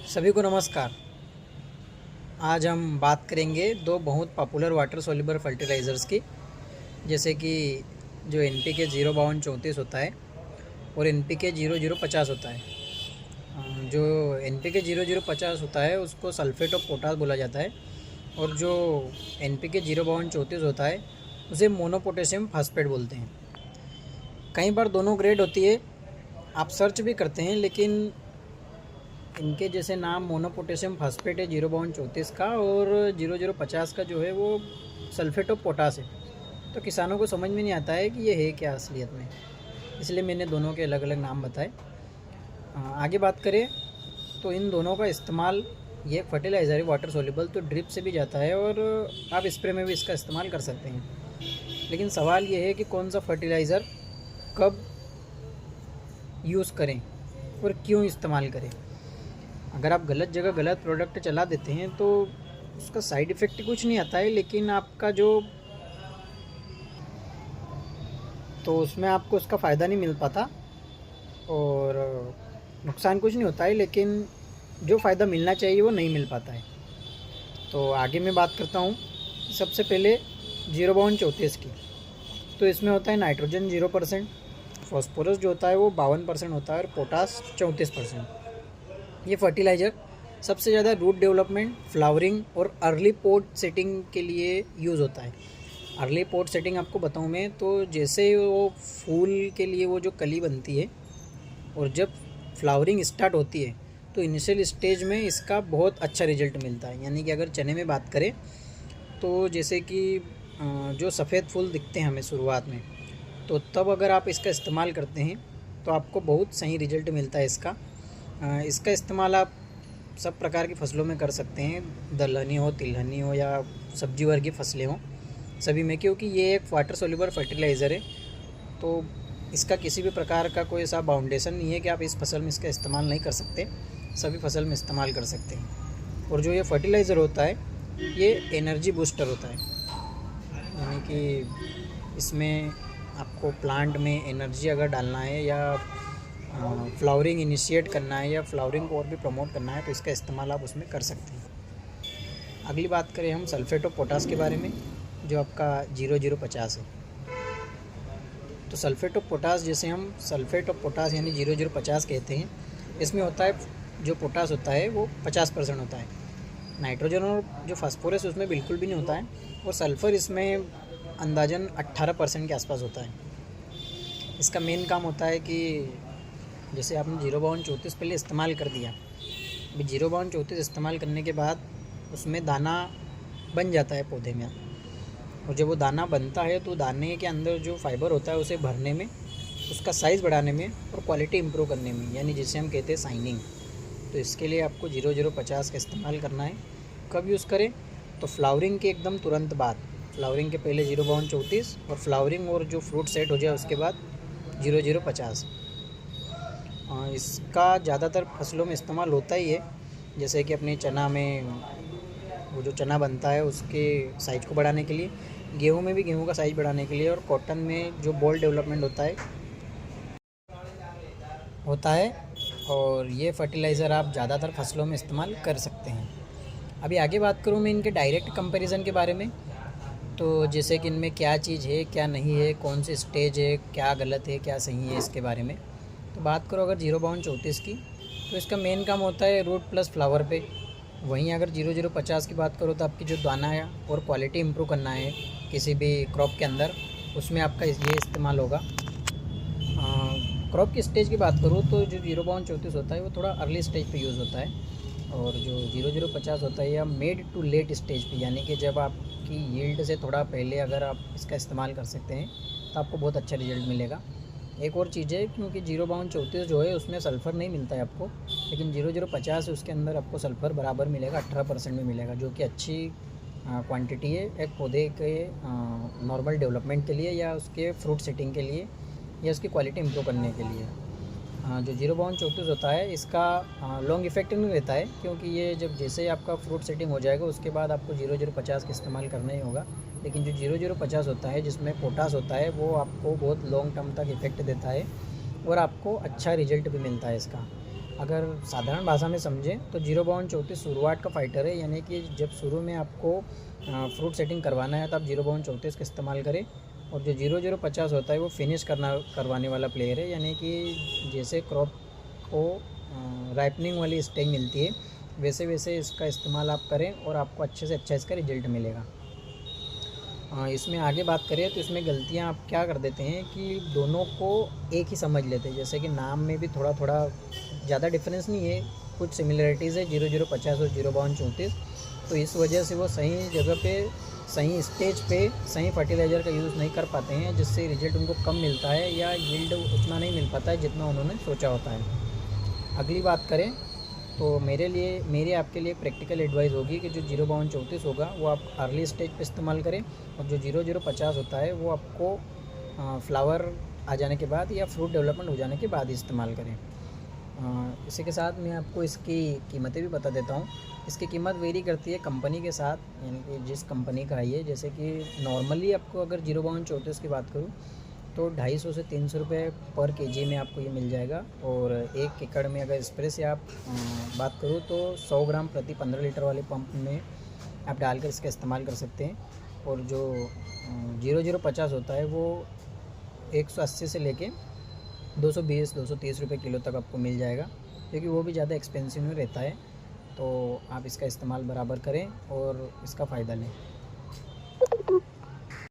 सभी को नमस्कार। आज हम बात करेंगे दो बहुत पॉपुलर वाटर सोल्यूबल फर्टिलाइज़र्स की, जैसे कि जो NPK 05234 होता है और NPK 0050 होता है। जो NPK 0050 होता है उसको सल्फेट ऑफ पोटास बोला जाता है, और जो NPK 05234 होता है उसे मोनो पोटेशियम फास्फेट बोलते हैं। कई बार दोनों ग्रेड होती है, आप सर्च भी करते हैं, लेकिन इनके जैसे नाम मोनो पोटेशियम फास्फेट है 05234 का, और 0050 का जो है वो सल्फेट ऑफ पोटास है। तो किसानों को समझ में नहीं आता है कि ये है क्या असलियत में, इसलिए मैंने दोनों के अलग अलग नाम बताए। आगे बात करें तो इन दोनों का इस्तेमाल, ये फर्टिलाइज़र है वाटर सोल्यूबल, तो ड्रिप से भी जाता है और आप स्प्रे में भी इसका इस्तेमाल कर सकते हैं। लेकिन सवाल ये है कि कौन सा फर्टिलाइज़र कब यूज़ करें और क्यों इस्तेमाल करें। अगर आप गलत जगह गलत प्रोडक्ट चला देते हैं तो उसका साइड इफ़ेक्ट कुछ नहीं आता है, लेकिन आपका तो उसमें आपको उसका फ़ायदा नहीं मिल पाता और नुकसान कुछ नहीं होता है, लेकिन जो फ़ायदा मिलना चाहिए वो नहीं मिल पाता है। तो आगे मैं बात करता हूँ। सबसे पहले 05234 की, तो इसमें होता है नाइट्रोजन 0%, फॉस्फोरस जो होता है वो 52% होता है और पोटास 34%। ये फर्टिलाइज़र सबसे ज़्यादा रूट डेवलपमेंट, फ्लावरिंग और अर्ली पॉट सेटिंग के लिए यूज़ होता है। अर्ली पॉट सेटिंग आपको बताऊं मैं, तो जैसे वो फूल के लिए वो जो कली बनती है और जब फ्लावरिंग स्टार्ट होती है तो इनिशियल स्टेज में इसका बहुत अच्छा रिजल्ट मिलता है। यानी कि अगर चने में बात करें तो जैसे कि जो सफ़ेद फूल दिखते हैं हमें शुरुआत में, तो तब अगर आप इसका इस्तेमाल करते हैं तो आपको बहुत सही रिजल्ट मिलता है इसका। इसका इस्तेमाल आप सब प्रकार की फसलों में कर सकते हैं, दलहनी हो, तिलहनी हो या सब्जी वर्ग की फसलें हों, सभी में, क्योंकि ये एक वाटर सोल्यूबल फर्टिलाइज़र है। तो इसका किसी भी प्रकार का कोई ऐसा बाउंडेशन नहीं है कि आप इस फसल में इसका इस्तेमाल नहीं कर सकते, सभी फसल में इस्तेमाल कर सकते हैं। और जो ये फर्टिलाइज़र होता है ये एनर्जी बूस्टर होता है, यानी कि इसमें आपको प्लांट में एनर्जी अगर डालना है या फ्लावरिंग इनिशिएट करना है या फ्लावरिंग को और भी प्रमोट करना है तो इसका इस्तेमाल आप उसमें कर सकते हैं। अगली बात करें हम सल्फेट ऑफ पोटास के बारे में, जो आपका 0050 है। तो सल्फेट ऑफ पोटास, जैसे हम सल्फेट ऑफ पोटास यानी 0050 कहते हैं, इसमें होता है जो पोटास होता है वो 50% होता है। नाइट्रोजन और जो फास्फोरस उसमें बिल्कुल भी नहीं होता है, और सल्फ़र इसमें अंदाजन 18% के आसपास होता है। इसका मेन काम होता है कि जैसे आपने 05234 पहले इस्तेमाल कर दिया, अभी 05234 इस्तेमाल करने के बाद उसमें दाना बन जाता है पौधे में, और जब वो दाना बनता है तो दाने के अंदर जो फाइबर होता है उसे भरने में, उसका साइज़ बढ़ाने में और क्वालिटी इंप्रूव करने में, यानी जिसे हम कहते हैं साइनिंग। तो इसके लिए आपको 0050 का इस्तेमाल करना है। कब यूज़ करें? तो फ्लावरिंग के एकदम तुरंत बाद, फ्लावरिंग के पहले 05234 और फ्लावरिंग और जो फ्रूट सेट हो जाए उसके बाद 0050। इसका ज़्यादातर फसलों में इस्तेमाल होता ही है, जैसे कि अपने चना में वो जो चना बनता है उसके साइज़ को बढ़ाने के लिए, गेहूं में भी गेहूं का साइज़ बढ़ाने के लिए, और कॉटन में जो बॉल डेवलपमेंट होता है। और ये फर्टिलाइज़र आप ज़्यादातर फसलों में इस्तेमाल कर सकते हैं। अभी आगे बात करूँ मैं इनके डायरेक्ट कंपैरिजन के बारे में, तो जैसे कि इनमें क्या चीज़ है क्या नहीं है, कौन सी स्टेज है, क्या गलत है क्या सही है, इसके बारे में तो बात करो अगर 05234 की, तो इसका मेन काम होता है रूट प्लस फ्लावर पे। वहीं अगर 0050 की बात करो तो आपकी जो दाना है और क्वालिटी इंप्रूव करना है किसी भी क्रॉप के अंदर, उसमें आपका ये इस्तेमाल होगा। क्रॉप की स्टेज की बात करूँ तो जो 05234 होता है वो थोड़ा अर्ली स्टेज पे यूज़ होता है, और जो 0050 होता है या मिड टू लेट स्टेज पे, यानी कि जब आपकी यील्ड से थोड़ा पहले अगर आप इसका इस्तेमाल कर सकते हैं तो आपको बहुत अच्छा रिजल्ट मिलेगा। एक और चीज़ है, क्योंकि 05234 जो है उसमें सल्फ़र नहीं मिलता है आपको, लेकिन 0050 है उसके अंदर आपको सल्फ़र बराबर मिलेगा, 18% में मिलेगा, जो कि अच्छी क्वांटिटी है एक पौधे के नॉर्मल डेवलपमेंट के लिए या उसके फ्रूट सेटिंग के लिए या उसकी क्वालिटी इंप्रूव करने के लिए। जो 05234 होता है इसका लॉन्ग इफेक्ट नहीं रहता है, क्योंकि ये जब जैसे ही आपका फ्रूट सेटिंग हो जाएगा उसके बाद आपको 0050 का इस्तेमाल करना ही होगा। लेकिन जो 0050 होता है जिसमें पोटास होता है वो आपको बहुत लॉन्ग टर्म तक इफ़ेक्ट देता है और आपको अच्छा रिजल्ट भी मिलता है इसका। अगर साधारण भाषा में समझें तो 0/34 शुरुआत का फाइटर है, यानी कि जब शुरू में आपको फ्रूट सेटिंग करवाना है तो आप 0/34 का इस्तेमाल करें। और जो 0050 होता है वो फिनिश करवाने वाला प्लेयर है, यानी कि जैसे क्रॉप को राइपनिंग वाली स्टेज मिलती है वैसे वैसे इसका इस्तेमाल आप करें और आपको अच्छे से अच्छा इसका रिजल्ट मिलेगा। इसमें आगे बात करें तो इसमें गलतियाँ आप क्या कर देते हैं कि दोनों को एक ही समझ लेते हैं, जैसे कि नाम में भी थोड़ा थोड़ा ज़्यादा डिफरेंस नहीं है, कुछ सिमिलरिटीज़ है 0050 और 0/34। तो इस वजह से वो सही जगह पे सही स्टेज पे सही फर्टिलाइज़र का यूज़ नहीं कर पाते हैं, जिससे रिजल्ट उनको कम मिलता है या यील्ड उतना नहीं मिल पाता है जितना उन्होंने सोचा होता है। अगली बात करें तो मेरी आपके लिए प्रैक्टिकल एडवाइस होगी कि जो 0/34 होगा वो आप अर्ली स्टेज पे इस्तेमाल करें, और जो 0050 होता है वो आपको फ्लावर आ जाने के बाद या फ्रूट डेवलपमेंट हो जाने के बाद ही इस्तेमाल करें। इसी के साथ मैं आपको इसकी कीमतें भी बता देता हूँ। इसकी कीमत वेरी करती है कंपनी के साथ, यानी कि जिस कंपनी का है ये। जैसे कि नॉर्मली आपको अगर 0/34 की बात करूँ तो 250 से 300 रुपये पर केजी में आपको ये मिल जाएगा। और 1 एकड़ में अगर स्प्रे से आप बात करूँ तो 100 ग्राम प्रति 15 लीटर वाले पंप में आप डालकर इसका इस्तेमाल कर सकते हैं। और जो 0050 होता है वो 180 से लेके 220-230 रुपये किलो तक आपको मिल जाएगा, क्योंकि वो भी ज़्यादा एक्सपेंसिव में रहता है। तो आप इसका इस्तेमाल बराबर करें और इसका फ़ायदा लें।